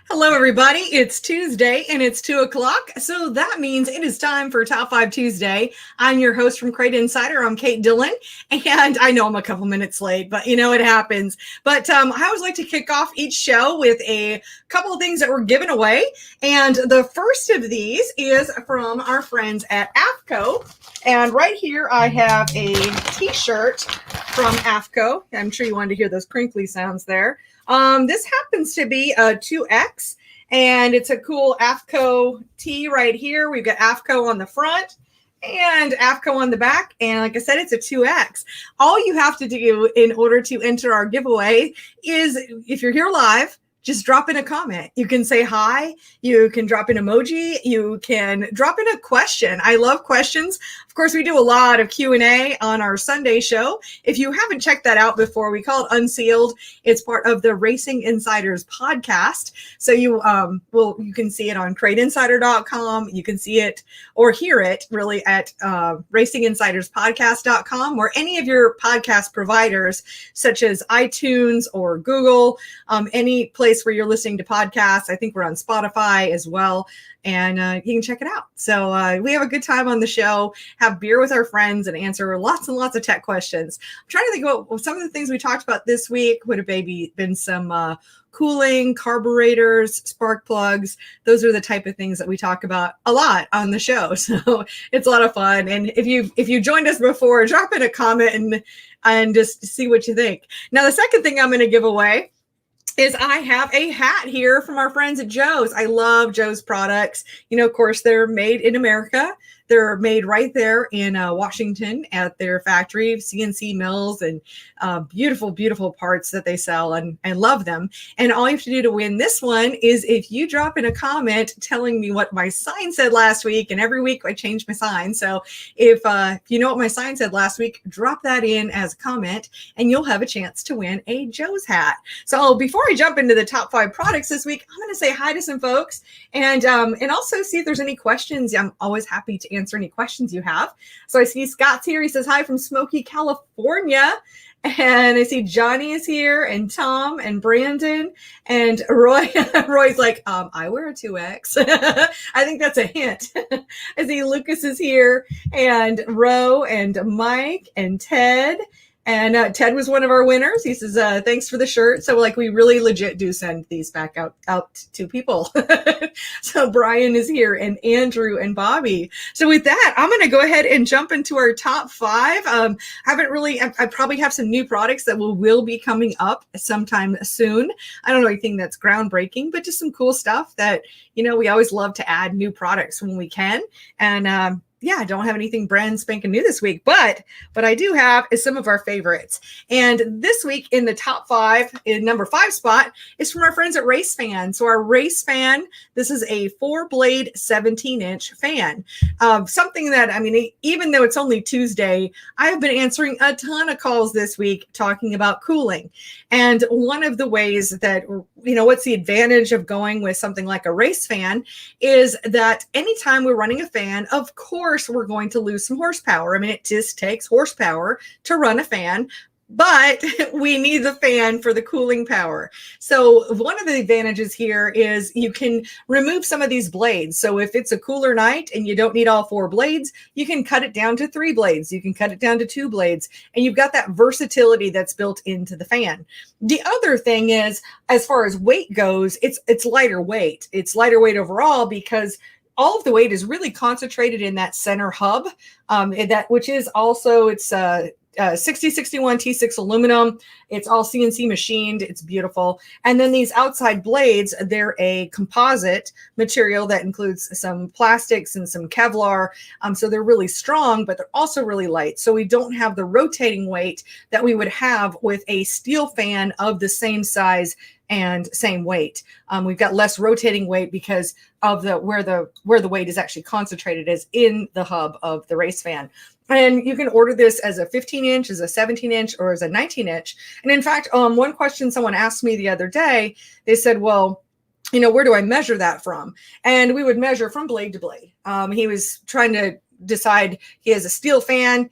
Hello, everybody. It's Tuesday and it's 2:00. So that means it is time for Top 5 Tuesday. I'm your host from Crate Insider. I'm Kate Dillon. And I know I'm a couple minutes late, but it happens. But I always like to kick off each show with a couple of things that we're giving away. And the first of these is from our friends at AFCO. And right here, I have a t-shirt from AFCO. I'm sure you wanted to hear those crinkly sounds there. This happens to be a 2X, and it's a cool AFCO tee right here. We've got AFCO on the front and AFCO on the back. And like I said, it's a 2X. All you have to do in order to enter our giveaway is, if you're here live, just drop in a comment. You can say hi. You can drop an emoji. You can drop in a question. I love questions. Of course, we do a lot of Q&A on our Sunday show. If you haven't checked that out before, we call it Unsealed. It's part of the Racing Insiders podcast. So you can see it on CrateInsider.com. You can see it or hear it really at RacingInsidersPodcast.com or any of your podcast providers, such as iTunes or Google, any place where you're listening to podcasts. I think we're on Spotify as well. And you can check it out. So we have a good time on the show, have beer with our friends, and answer lots and lots of tech questions. I'm trying to think about some of the things we talked about this week. Would have maybe been some cooling, carburetors, spark plugs. Those are the type of things that we talk about a lot on the show. So it's a lot of fun. And if you joined us before, drop in a comment and just see what you think. Now, the second thing I'm going to give away is I have a hat here from our friends at Joe's. I love Joe's products. Of course, they're made in America. They're made right there in Washington at their factory, CNC mills, and beautiful, beautiful parts that they sell, and love them. And all you have to do to win this one is if you drop in a comment telling me what my sign said last week, and every week I change my sign. So if you know what my sign said last week, drop that in as a comment, and you'll have a chance to win a Joe's hat. So before I jump into the top 5 products this week, I'm going to say hi to some folks and also see if there's any questions. I'm always happy to answer any questions you have. So I see Scott's here. He says hi from Smoky, California. And I see Johnny is here, and Tom and Brandon and Roy. Roy's like, I wear a 2X. I think that's a hint. I see Lucas is here, and Ro and Mike and Ted. And Ted was one of our winners. He says, thanks for the shirt. So we really legit do send these back out to people. So Brian is here, and Andrew and Bobby. So with that, I'm going to go ahead and jump into our top 5. I probably have some new products that will be coming up sometime soon. I don't know anything that's groundbreaking, but just some cool stuff that, we always love to add new products when we can. And, I don't have anything brand spanking new this week, but what I do have is some of our favorites. And this week in the top 5, in number 5 spot, is from our friends at Race Fan. So our Race Fan, this is a 4-blade 17-inch fan. Something that, even though it's only Tuesday, I've been answering a ton of calls this week talking about cooling. And one of the ways that, what's the advantage of going with something like a Race Fan is that anytime we're running a fan, of course, we're going to lose some horsepower. It just takes horsepower to run a fan, but we need the fan for the cooling power. So one of the advantages here is you can remove some of these blades. So if it's a cooler night and you don't need all 4 blades, you can cut it down to 3 blades. You can cut it down to 2 blades, and you've got that versatility that's built into the fan. The other thing is, as far as weight goes, it's lighter weight. It's lighter weight overall because all of the weight is really concentrated in that center hub, which is also, it's 6061 T6 aluminum. It's all CNC machined. It's beautiful. And then these outside blades, they're a composite material that includes some plastics and some Kevlar. So they're really strong, but they're also really light. So we don't have the rotating weight that we would have with a steel fan of the same size and same weight. We've got less rotating weight because of where the weight is actually concentrated is in the hub of the Race Fan. And you can order this as a 15-inch, as a 17-inch, or as a 19-inch. And in fact, one question someone asked me the other day, they said, well, where do I measure that from? And we would measure from blade to blade. He was trying to decide, he has a steel fan.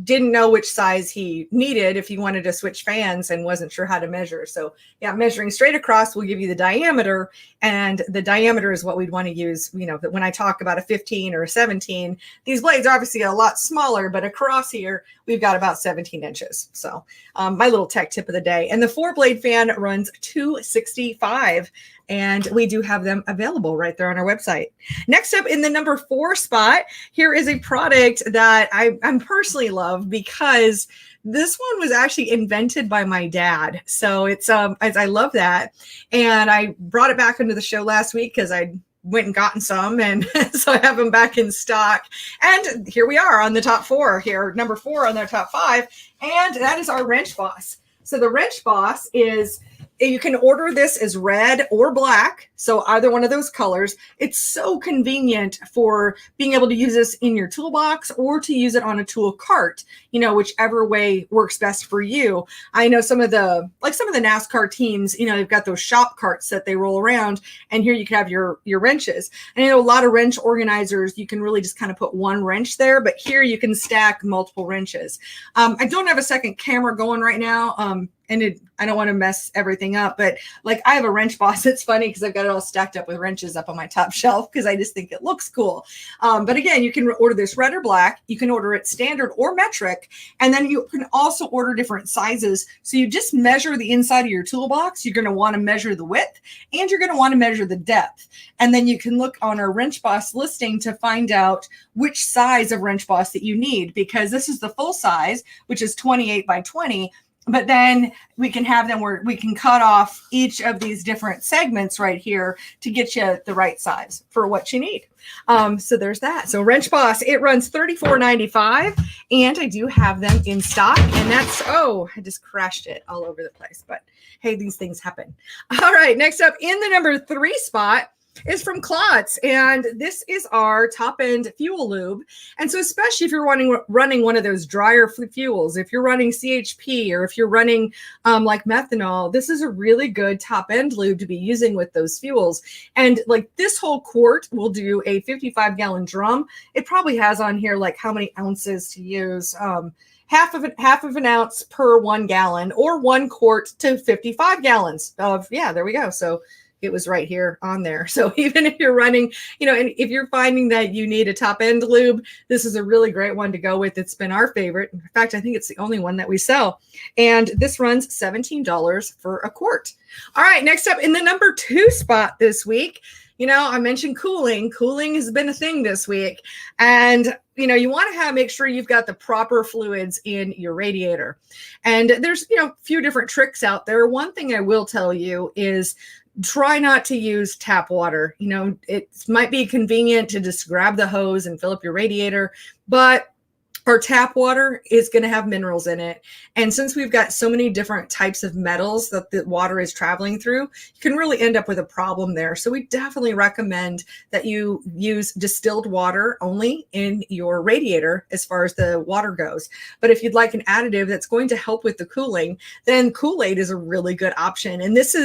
didn't know which size he needed if he wanted to switch fans and wasn't sure how to measure. So yeah, measuring straight across will give you the diameter, and the diameter is what we'd want to use. When I talk about a 15 or a 17, these blades are obviously a lot smaller, but across here, we've got about 17 inches. So my little tech tip of the day. And the 4-blade fan runs $265, and we do have them available right there on our website. Next up, in the number 4 spot, here is a product that I'm personally love, because this one was actually invented by my dad. So it's I love that. And I brought it back into the show last week because I went and gotten some, and so I have them back in stock. And here we are on the top 4 here, number 4 on their top 5, and that is our Wrench Boss. So the Wrench Boss is, you can order this as red or black, so either one of those colors. It's so convenient for being able to use this in your toolbox or to use it on a tool cart, whichever way works best for you. I know some of the NASCAR teams, they've got those shop carts that they roll around, and here you can have your wrenches. And I know a lot of wrench organizers, you can really just kind of put one wrench there, but here you can stack multiple wrenches. I don't have a second camera going right now. I don't want to mess everything up, but like I have a Wrench Boss. It's funny because I've got it all stacked up with wrenches up on my top shelf because I just think it looks cool. But again, you can order this red or black. You can order it standard or metric. And then you can also order different sizes. So you just measure the inside of your toolbox. You're going to want to measure the width, and you're going to want to measure the depth. And then you can look on our Wrench Boss listing to find out which size of Wrench Boss that you need, because this is the full size, which is 28 by 20. But then we can have them where we can cut off each of these different segments right here to get you the right size for what you need. So there's that. So Wrench Boss, it runs $34.95, and I do have them in stock. And that's, I just crashed it all over the place. But hey, these things happen. All right, next up in the number 3 spot is from Klotz, and this is our top-end fuel lube. And so especially if you're running one of those drier fuels, if you're running CHP, or if you're running like methanol, this is a really good top-end lube to be using with those fuels. And like this whole quart will do a 55-gallon drum. It probably has on here like how many ounces to use. Half of an ounce per 1 gallon, or 1 quart to 55 gallons of, there we go. So it was right here on there. So even if you're running, and if you're finding that you need a top end lube, this is a really great one to go with. It's been our favorite. In fact, I think it's the only one that we sell. And this runs $17 for a quart. All right, next up in the number 2 spot this week, I mentioned cooling. Cooling has been a thing this week. And you want to make sure you've got the proper fluids in your radiator. And there's, a few different tricks out there. One thing I will tell you is try not to use tap water. It might be convenient to just grab the hose and fill up your radiator, but our tap water is going to have minerals in it. And since we've got so many different types of metals that the water is traveling through, you can really end up with a problem there. So we definitely recommend that you use distilled water only in your radiator as far as the water goes. But if you'd like an additive that's going to help with the cooling, then KoolAid is a really good option. And this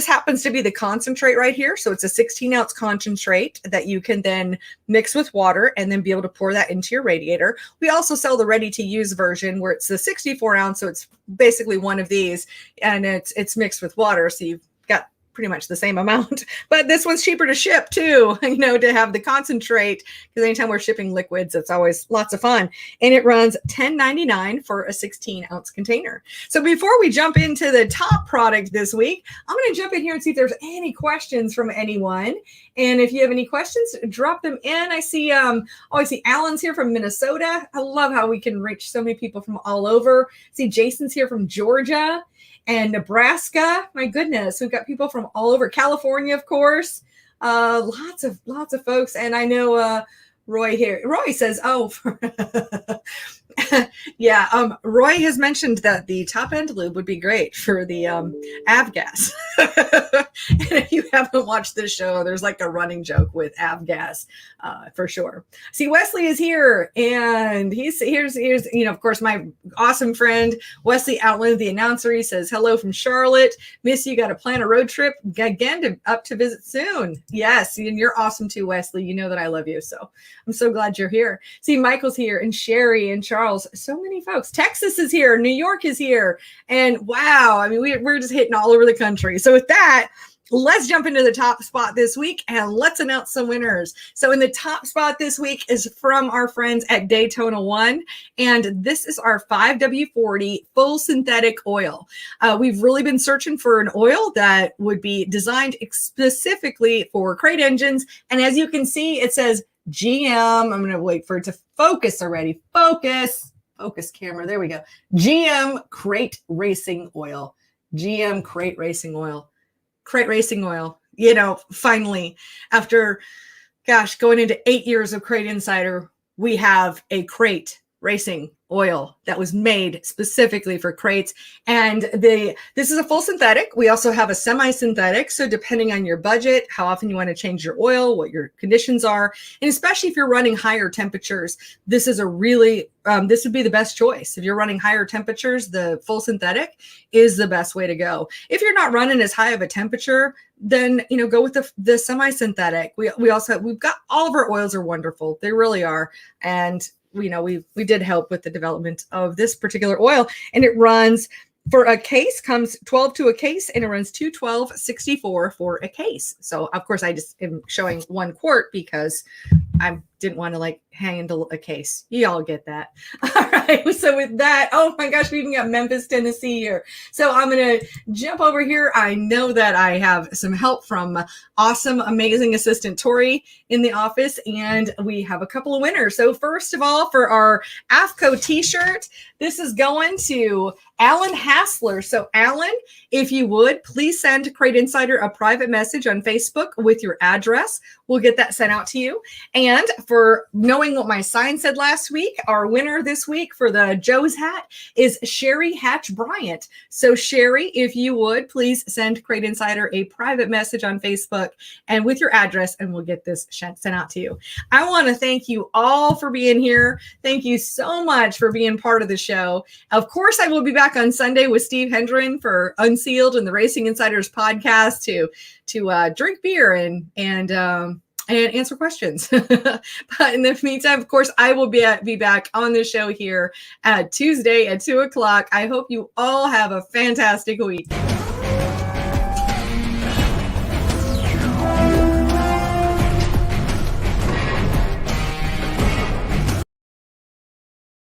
happens to be the concentrate right here. So it's a 16-ounce concentrate that you can then mix with water and then be able to pour that into your radiator. We also sell the ready-to-use version where it's the 64-ounce, so it's basically one of these, and it's mixed with water, so you've got pretty much the same amount. But this one's cheaper to ship too, to have the concentrate, because anytime we're shipping liquids, it's always lots of fun. And it runs $10.99 for a 16-ounce container. So before we jump into the top product this week, I'm going to jump in here and see if there's any questions from anyone. And if you have any questions, drop them in. I see Alan's here from Minnesota. I love how we can reach so many people from all over. I see Jason's here from Georgia and Nebraska. My goodness, we've got people from all over. California, of course. Lots of folks. And I know Roy here. Roy says, Roy has mentioned that the top end lube would be great for the avgas. And if you haven't watched this show, there's like a running joke with avgas for sure. See, Wesley is here, and here's of course, my awesome friend Wesley Outland, the announcer. He says hello from Charlotte. Miss you. Got to plan a road trip again up to visit soon. Yes, and you're awesome too, Wesley. You know that I love you, so I'm so glad you're here. See, Michael's here, and Sherry and Charles. So many folks. Texas is here. New York is here, and wow, I mean, we're just hitting all over the country. So with that, let's jump into the top spot this week and let's announce some winners. So in the top spot this week is from our friends at Daytona One, and this is our 5W40 full synthetic oil. We've really been searching for an oil that would be designed specifically for crate engines. And as you can see, it says GM. I'm going to wait for it to focus already. Focus camera. There we go. GM Crate Racing Oil. GM Crate Racing Oil. Crate Racing Oil, finally, after, going into 8 years of Crate Insider, we have a Crate Racing Oil that was made specifically for crates. And this is a full synthetic. We also have a semi-synthetic. So depending on your budget, how often you want to change your oil, what your conditions are, and especially if you're running higher temperatures, this is this would be the best choice. If you're running higher temperatures, the full synthetic is the best way to go. If you're not running as high of a temperature, then, go with the semi-synthetic. We've got all of our oils are wonderful. They really are. And we did help with the development of this particular oil, and it runs for a case, comes 12 to a case, and it runs $212.64 for a case. So of course I just am showing 1 quart because I didn't want to hang into a case. You all get that. All right. So with that, oh my gosh, we even got Memphis, Tennessee here. So I'm going to jump over here. I know that I have some help from awesome, amazing assistant Tori in the office, and we have a couple of winners. So first of all, for our AFCO t-shirt, this is going to Alan Hassler. So Alan, if you would, please send Crate Insider a private message on Facebook with your address. We'll get that sent out to you. And for knowing what my sign said last week, our winner this week for the Joe's hat is Sherry Hatch Bryant. So Sherry, if you would, please send Crate Insider a private message on Facebook and with your address, and we'll get this sent out to you. I want to thank you all for being here. Thank you so much for being part of the show. Of course, I will be back on Sunday with Steve Hendren for Unsealed and the Racing Insiders podcast to drink beer and answer questions. But in the meantime, of course, I will be back on the show here at Tuesday at 2:00. I hope you all have a fantastic week.